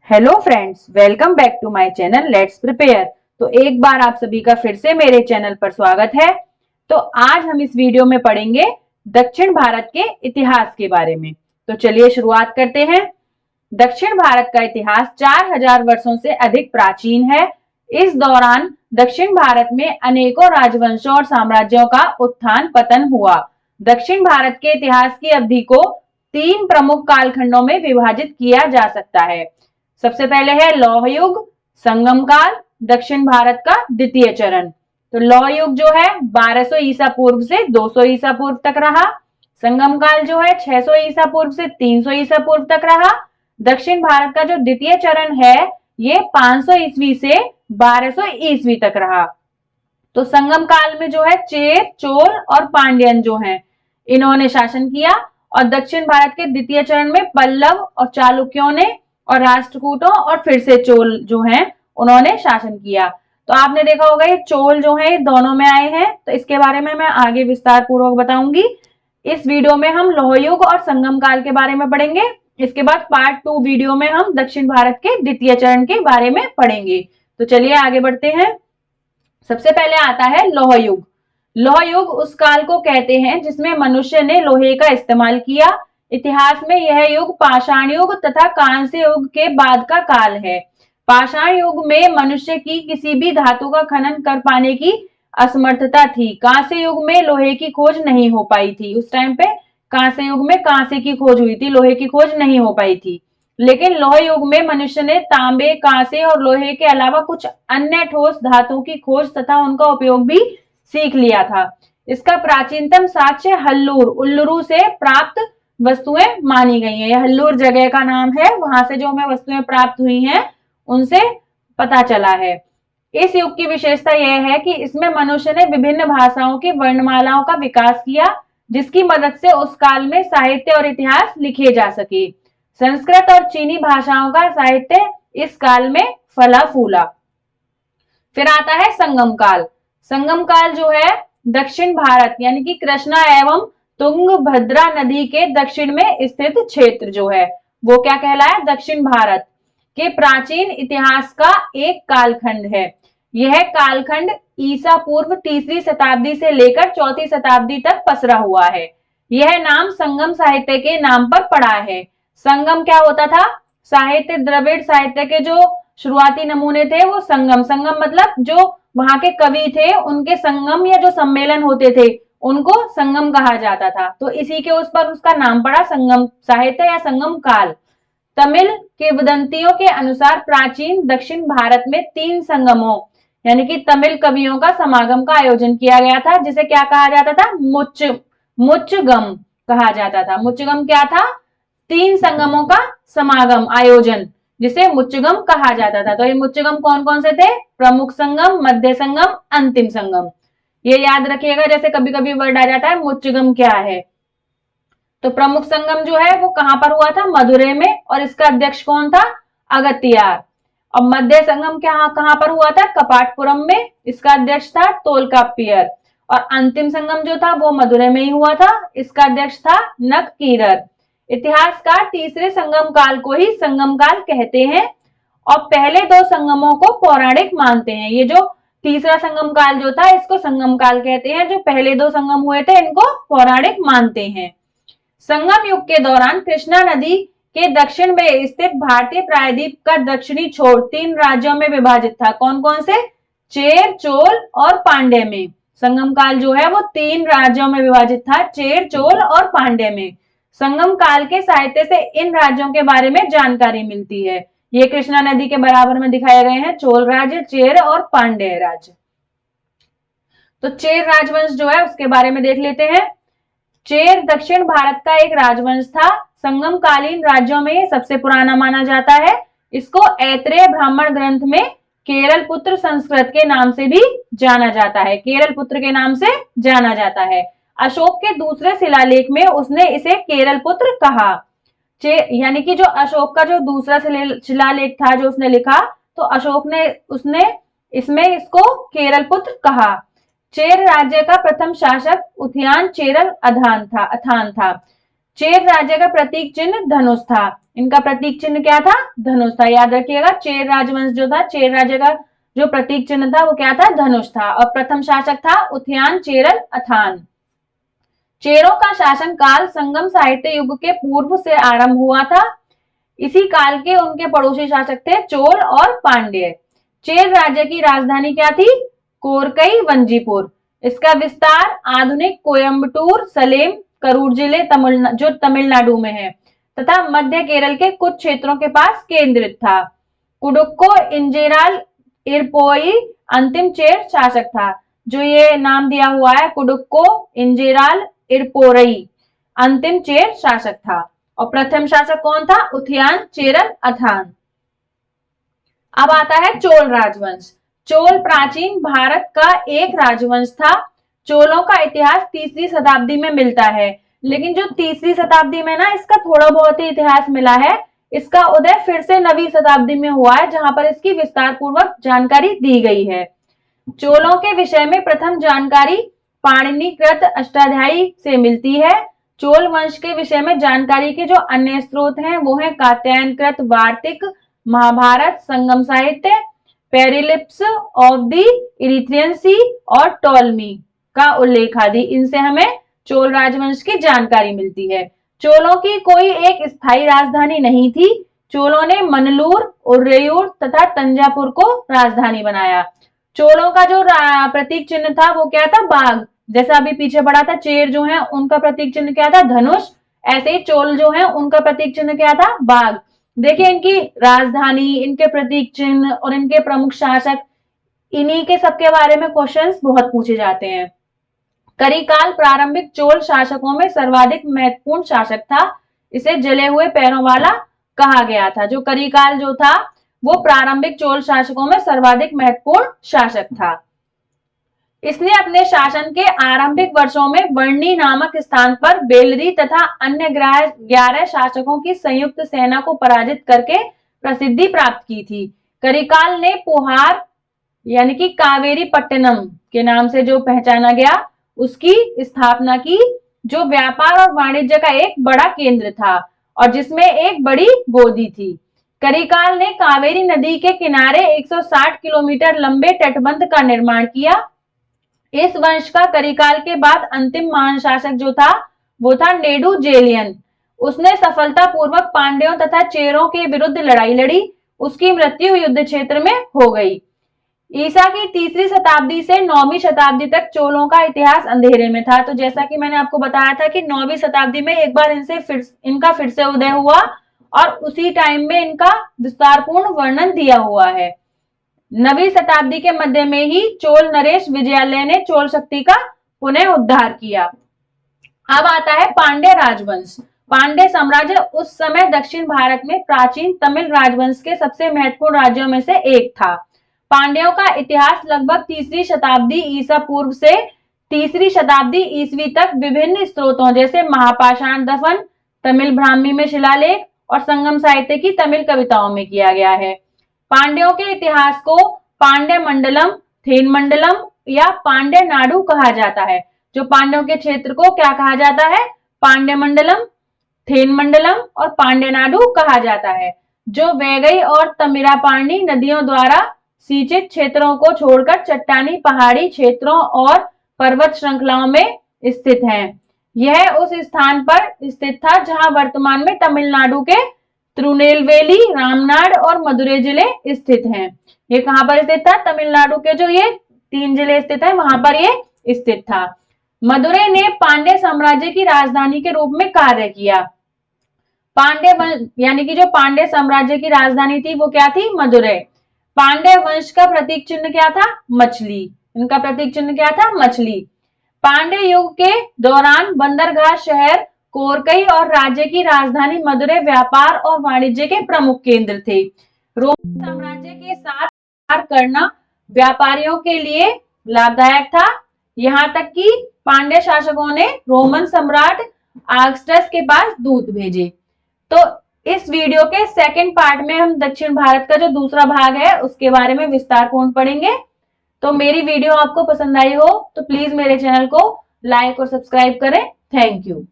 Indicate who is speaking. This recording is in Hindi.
Speaker 1: Hello friends, welcome back to my channel let's prepare. तो एक बार आप सभी का फिर से मेरे चैनल पर स्वागत है। तो आज हम इस वीडियो में पढ़ेंगे दक्षिण भारत के इतिहास के बारे में। तो चलिए शुरुआत करते हैं। दक्षिण भारत का इतिहास 4000 वर्षों से अधिक प्राचीन है। इस दौरान दक्षिण भारत में अनेकों राजवंशों और साम्राज्यों का उत्थान पतन हुआ। दक्षिण भारत के इतिहास की अवधि को 3 प्रमुख कालखंडों में विभाजित किया जा सकता है। सबसे पहले है लौह युग, संगम काल, दक्षिण भारत का द्वितीय चरण। तो लौह युग जो है 1200 ईसा पूर्व से 200 ईसा पूर्व तक रहा। संगम काल जो है 600 ईसा पूर्व से 300 ईसा पूर्व तक रहा। दक्षिण भारत का जो द्वितीय चरण है ये 500 ईस्वी से 1200 ईस्वी तक रहा। तो संगम काल में जो है चेर, चोल और पांड्यन जो हैं इन्होंने शासन किया। और दक्षिण भारत के द्वितीय चरण में पल्लव और चालुक्यों ने और राष्ट्रकूटों और फिर से चोल जो हैं उन्होंने शासन किया। तो आपने देखा होगा ये चोल जो है दोनों में आए हैं। तो इसके बारे में मैं आगे विस्तार पूर्वक बताऊंगी। इस वीडियो में हम लौह युग और संगम काल के बारे में पढ़ेंगे। इसके बाद पार्ट 2 वीडियो में हम दक्षिण भारत के द्वितीय चरण के बारे में पढ़ेंगे। तो चलिए आगे बढ़ते हैं। सबसे पहले आता है लौह युग। लौह युग उस काल को कहते हैं जिसमें मनुष्य ने लोहे का इस्तेमाल किया। इतिहास में यह युग पाषाण युग तथा कांस्य युग के बाद का काल है। पाषाण युग में मनुष्य की किसी भी धातु का खनन कर पाने की असमर्थता थी। कांस्य युग में लोहे की खोज नहीं हो पाई थी। उस टाइम पे कांस्य युग में कांसे की खोज हुई थी, लोहे की खोज नहीं हो पाई थी। लेकिन लौह युग में मनुष्य ने तांबे, कांसे और लोहे के अलावा कुछ अन्य ठोस धातुओं की खोज तथा उनका उपयोग भी सीख लिया था। इसका प्राचीनतम साक्ष्य हल्लूर उल्लुरु से प्राप्त वस्तुएं मानी गई हैं। यह हल्लूर जगह का नाम है, वहां से जो हमें वस्तुएं प्राप्त हुई हैं उनसे पता चला है। इस युग की विशेषता यह है कि इसमें मनुष्य ने विभिन्न भाषाओं की वर्णमालाओं का विकास किया, जिसकी मदद से उस काल में साहित्य और इतिहास लिखे जा सके। संस्कृत और चीनी भाषाओं का साहित्य इस काल में फला फूला। फिर आता है संगम काल। संगम काल जो है दक्षिण भारत यानी कि कृष्णा एवं तुंगभद्रा नदी के दक्षिण में स्थित क्षेत्र जो है वो क्या कहलाया, दक्षिण भारत के प्राचीन इतिहास का एक कालखंड है। यह कालखंड ईसा पूर्व 3री शताब्दी से लेकर 4ठी शताब्दी तक पसरा हुआ है। यह नाम संगम साहित्य के नाम पर पड़ा है। संगम क्या होता था, साहित्य द्रविड़ साहित्य के जो शुरुआती नमूने थे वो संगम, संगम मतलब जो वहां के कवि थे उनके संगम या जो सम्मेलन होते थे उनको संगम कहा जाता था। तो इसी के उस पर उसका नाम पड़ा संगम साहित्य या संगम काल। तमिल किंवदंतियों के अनुसार प्राचीन दक्षिण भारत में 3 संगमों यानी कि तमिल कवियों का समागम का आयोजन किया गया था, जिसे क्या कहा जाता था, मुच्चगम कहा जाता था। मुच्चगम क्या था, 3 संगमों का समागम आयोजन, जिसे मुच्चगम कहा जाता था। तो ये मुच्चगम कौन कौन से थे, प्रमुख संगम, मध्य संगम, अंतिम संगम। ये याद रखिएगा, जैसे कभी कभी वर्ड आ जाता है मुच्चगम क्या है। तो प्रमुख संगम जो है वो कहां पर हुआ था, मदुरै में, और इसका अध्यक्ष कौन था, अगत्यार। और मध्य संगम कहां पर हुआ था, कपाटपुरम में, इसका अध्यक्ष था तोलकाप्पियर। और अंतिम संगम जो था वो मदुरै में ही हुआ था, इसका अध्यक्ष था नक्कीरर। इतिहासकार तीसरे संगम काल को ही संगम काल कहते हैं और पहले 2 संगमों को पौराणिक मानते हैं। ये जो तीसरा संगम काल जो था इसको संगम काल कहते हैं, जो पहले 2 संगम हुए थे इनको पौराणिक मानते हैं। संगम युग के दौरान कृष्णा नदी के दक्षिण में स्थित भारतीय प्रायद्वीप का दक्षिणी छोर 3 राज्यों में विभाजित था। कौन कौन से, चेर, चोल और पांड्य में। संगम काल जो है वो 3 राज्यों में विभाजित था, चेर, चोल और पांड्य में। संगम काल के साहित्य से इन राज्यों के बारे में जानकारी मिलती है। ये कृष्णा नदी के बराबर में दिखाए गए हैं, चोल राज्य, चेर और पांड्य राज्य। तो चेर राजवंश जो है उसके बारे में देख लेते हैं। चेर दक्षिण भारत का एक राजवंश था। संगम कालीन राज्यों में ये सबसे पुराना माना जाता है। इसको ऐत्रेय ब्राह्मण ग्रंथ में केरल पुत्र संस्कृत के नाम से भी जाना जाता है, केरल पुत्र के नाम से जाना जाता है। अशोक के दूसरे शिलालेख में उसने इसे केरल पुत्र कहा। यानी कि जो अशोक का जो दूसरा शिलालेख था जो उसने लिखा, तो अशोक ने उसने इसमें इसको केरल पुत्र कहा। चेर राज्य का प्रथम शासक उथयान चेरल अथान था। चेर राज्य का प्रतीक चिन्ह धनुष था। इनका प्रतीक चिन्ह क्या था? धनुष था। याद रखिएगा, चेर राजवंश जो था, चेर राज्य का जो प्रतीक चिन्ह था वो क्या था? धनुष था। और प्रथम शासक था उथयान चेरल अथान। चेरों का शासन काल संगम साहित्य युग के पूर्व से आरंभ हुआ था। इसी काल के उनके पड़ोसी शासक थे चोल और पांड्य। चेर राज्य की राजधानी क्या थी? कोरकई वंजीपुर। इसका विस्तार आधुनिक कोयम्बटूर, सलेम, करूर जिले जो तमिलनाडु में है तथा मध्य केरल के कुछ क्षेत्रों के पास केंद्रित था। कुडुक्को इंजेराल इरपोई अंतिम चेर शासक था। जो ये नाम दिया हुआ है कुडुक्को इंजेराल इरपोरई अंतिम चेर शासक था। और प्रथम शासक कौन था? उथयान चेरल अथान। अब आता है चोल राजवंश। चोल प्राचीन भारत का एक राजवंश था। चोलों का इतिहास तीसरी शताब्दी में मिलता है, लेकिन जो तीसरी शताब्दी में ना इसका थोड़ा बहुत ही इतिहास मिला है। इसका उदय फिर से 9वीं शताब्दी में हुआ है, जहां पर इसकी विस्तार पूर्वक जानकारी दी गई है। चोलों के विषय में प्रथम जानकारी पाणिनिकृत अष्टाध्यायी से मिलती है। चोल वंश के विषय में जानकारी के जो अन्य स्रोत हैं वो है कात्यायनकृत वार्तिक, महाभारत, संगम साहित्य, पेरिलिप्स ऑफ द इरिथ्रियन सी और टॉलमी का उल्लेख आदि। इनसे हमें चोल राजवंश की जानकारी मिलती है। चोलों की कोई एक स्थायी राजधानी नहीं थी। चोलों ने मनलूर, उरैयूर तथा तंजापुर को राजधानी बनाया। चोलों का जो प्रतीक चिन्ह था वो क्या था? बाघ। जैसा अभी पीछे पढ़ा था, चेर जो है उनका प्रतीक चिन्ह क्या था? धनुष। ऐसे ही चोल जो है उनका प्रतीक चिन्ह क्या था? बाघ। देखिए, इनकी राजधानी, इनके प्रतीक चिन्ह और इनके प्रमुख शासक, इन्हीं के सबके बारे में क्वेश्चंस बहुत पूछे जाते हैं। करिकाल प्रारंभिक चोल शासकों में सर्वाधिक महत्वपूर्ण शासक था। इसे जले हुए पैरों वाला कहा गया था। जो करिकाल जो था वो प्रारंभिक चोल शासकों में सर्वाधिक महत्वपूर्ण शासक था। इसने अपने शासन के आरंभिक वर्षों में वर्णी नामक स्थान पर बेलरी तथा अन्य 11 शासकों की संयुक्त सेना को पराजित करके प्रसिद्धि प्राप्त की थी। करिकाल ने पोहार यानी कि कावेरी पट्टनम के नाम से जो पहचाना गया उसकी स्थापना की, जो व्यापार और वाणिज्य का एक बड़ा केंद्र था और जिसमें एक बड़ी गोदी थी। करिकाल ने कावेरी नदी के किनारे 160 किलोमीटर लंबे तटबंध का निर्माण किया। इस वंश का करिकाल के बाद अंतिम महान शासक जो था वो था नेडुजेलियन। उसने सफलतापूर्वक पांड्यों तथा चेरों के विरुद्ध लड़ाई लड़ी। उसकी मृत्यु युद्ध क्षेत्र में हो गई। ईसा की तीसरी शताब्दी से 9वीं शताब्दी तक चोलों का इतिहास अंधेरे में था। तो जैसा कि मैंने आपको बताया था कि 9वीं शताब्दी में एक बार इनका फिर से उदय हुआ और उसी टाइम में इनका विस्तारपूर्ण वर्णन दिया हुआ है। 9वीं शताब्दी के मध्य में ही चोल नरेश विजयालय ने चोल शक्ति का पुनः उद्धार किया। अब आता है पांड्य राजवंश। पांड्य साम्राज्य उस समय दक्षिण भारत में प्राचीन तमिल राजवंश के सबसे महत्वपूर्ण राज्यों में से एक था। पांड्यों का इतिहास लगभग तीसरी शताब्दी ईसा पूर्व से तीसरी शताब्दी ईसवी तक विभिन्न स्रोतों जैसे महापाषाण दफन, तमिल ब्राह्मी में शिलालेख और संगम साहित्य की तमिल कविताओं में किया गया है। पांड्यों के इतिहास को पांड्य मंडलम, थेन मंडलम या पांड्य नाडु कहा जाता है। जो पांड्यों के क्षेत्र को क्या कहा जाता है? पांड्य मंडलम, थेन मंडलम और पांड्य नाडु कहा जाता है। जो वैगई और तमिरापारणी नदियों द्वारा सिंचित क्षेत्रों को छोड़कर चट्टानी पहाड़ी क्षेत्रों और पर्वत श्रृंखलाओं में स्थित है। यह उस स्थान पर स्थित था जहां वर्तमान में तमिलनाडु के तिरुनेलवेली, रामनाड और मदुरै जिले स्थित हैं। ये कहां पर स्थित था? तमिलनाडु के जो ये 3 जिले स्थित है वहां पर ये स्थित था। मदुरै ने पांड्य साम्राज्य की राजधानी के रूप में कार्य किया। पांड्य यानी कि जो पांड्य साम्राज्य की राजधानी थी वो क्या थी? मदुरै। पांड्य वंश का प्रतीक चिन्ह क्या था? मछली। इनका प्रतीक चिन्ह क्या था? मछली। पांड्य युग के दौरान बंदरगाह शहर कोरकई और राज्य की राजधानी मदुरै व्यापार और वाणिज्य के प्रमुख केंद्र थे। रोमन साम्राज्य के साथ व्यापार करना व्यापारियों के लिए लाभदायक था। यहाँ तक कि पांड्य शासकों ने रोमन सम्राट ऑगस्टस के पास दूत भेजे। तो इस वीडियो के सेकंड पार्ट में हम दक्षिण भारत का जो दूसरा भाग है उसके बारे में विस्तारपूर्ण पढ़ेंगे। तो मेरी वीडियो आपको पसंद आई हो तो प्लीज मेरे चैनल को लाइक और सब्सक्राइब करें। Thank you.